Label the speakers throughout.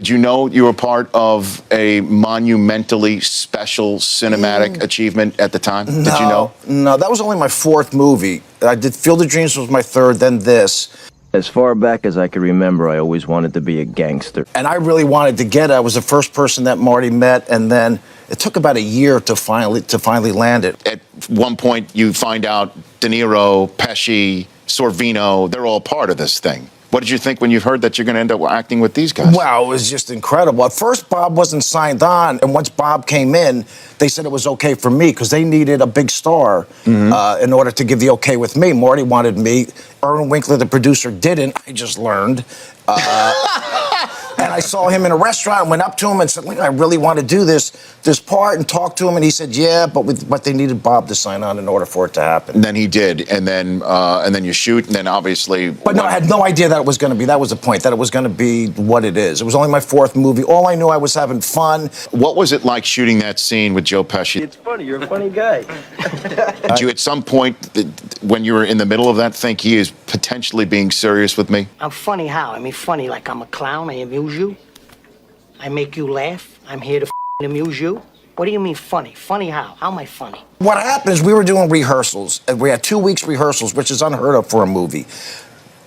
Speaker 1: Did you know you were part of a monumentally special cinematic achievement at the time?
Speaker 2: No,
Speaker 1: Did you know?
Speaker 2: No, that was only my fourth movie. I did Field of Dreams was my third, then this.
Speaker 3: As far back as I can remember, I always wanted to be a gangster.
Speaker 2: And I really wanted to get it. I was the first person that Marty met, and then it took about a year to finally land it.
Speaker 1: At one point, you find out De Niro, Pesci, Sorvino, they're all part of this thing. What did you think when you heard that you're going to end up acting with these guys?
Speaker 2: Wow, it was just incredible. At first, Bob wasn't signed on, and once Bob came in, they said it was okay for me because they needed a big star in order to give the okay with me. Marty wanted me. Erwin Winkler, the producer, didn't. I just learned. And I saw him in a restaurant and went up to him and said, "Look, I really want to do this part," and talked to him, and he said, "Yeah, but they needed Bob to sign on in order for it to happen."
Speaker 1: And then he did, and then you shoot, and then obviously.
Speaker 2: But no, I had no idea that it was going to be. That was the point. That it was going to be what it is. It was only my fourth movie. All I knew, I was having fun.
Speaker 1: What was it like shooting that scene with Joe Pesci?
Speaker 3: It's funny, you're a funny guy.
Speaker 1: Did you, at some point, when you were in the middle of that, think he is potentially being serious with me?
Speaker 4: I'm funny how? I mean, funny like I'm a clown. I amuse you. I make you laugh. I'm here to amuse you. What do you mean funny? Funny how? How am I funny?
Speaker 2: What happened is we were doing rehearsals, and we had 2 weeks rehearsals, which is unheard of for a movie.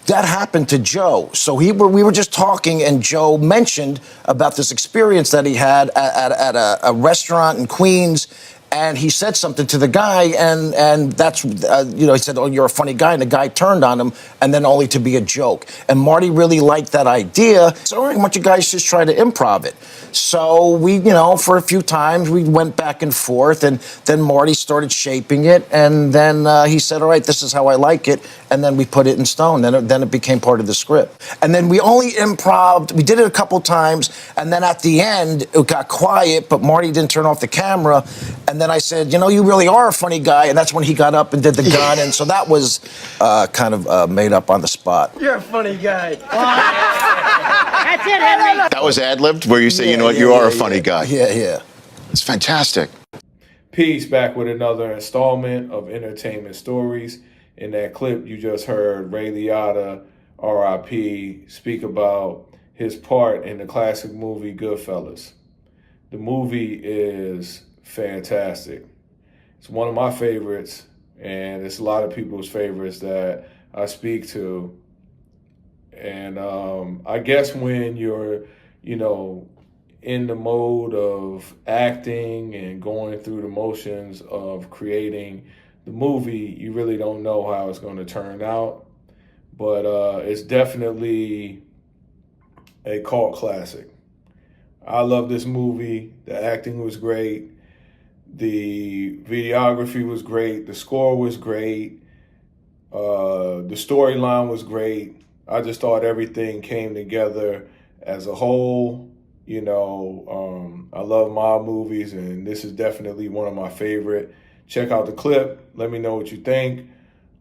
Speaker 2: That happened to Joe. So we were just talking, and Joe mentioned about this experience that he had at a restaurant in Queens. And he said something to the guy, and that's, he said, "Oh, you're a funny guy," and the guy turned on him, and then only to be a joke. And Marty really liked that idea. So, all right, why don't you guys just try to improv it? So we, for a few times, we went back and forth, and then Marty started shaping it, and then he said, "All right, this is how I like it," and then we put it in stone. Then it became part of the script. And then we only improv'd, we did it a couple times, and then at the end, it got quiet, but Marty didn't turn off the camera, and then I said, "You really are a funny guy," and that's when he got up and did the gun, and so that was kind of made up on the spot.
Speaker 3: You're a funny guy.
Speaker 4: That's it, Henry.
Speaker 1: That was ad-libbed, where you say, you are a funny guy.
Speaker 2: Yeah.
Speaker 1: It's fantastic.
Speaker 5: Peace, back with another installment of Entertainment Stories. In that clip, you just heard Ray Liotta, R.I.P., speak about his part in the classic movie Goodfellas. The movie is fantastic. It's one of my favorites, and it's a lot of people's favorites that I speak to. And I guess when you're, in the mode of acting and going through the motions of creating the movie, you really don't know how it's going to turn out. But it's definitely a cult classic. I love this movie. The acting was great. The videography was great. The score was great. The storyline was great. I just thought everything came together as a whole. I love mob movies, and this is definitely one of my favorite. Check out the clip. Let me know what you think.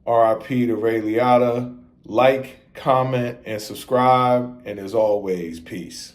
Speaker 5: R.I.P. to Ray Liotta. Like, comment, and subscribe. And as always, peace.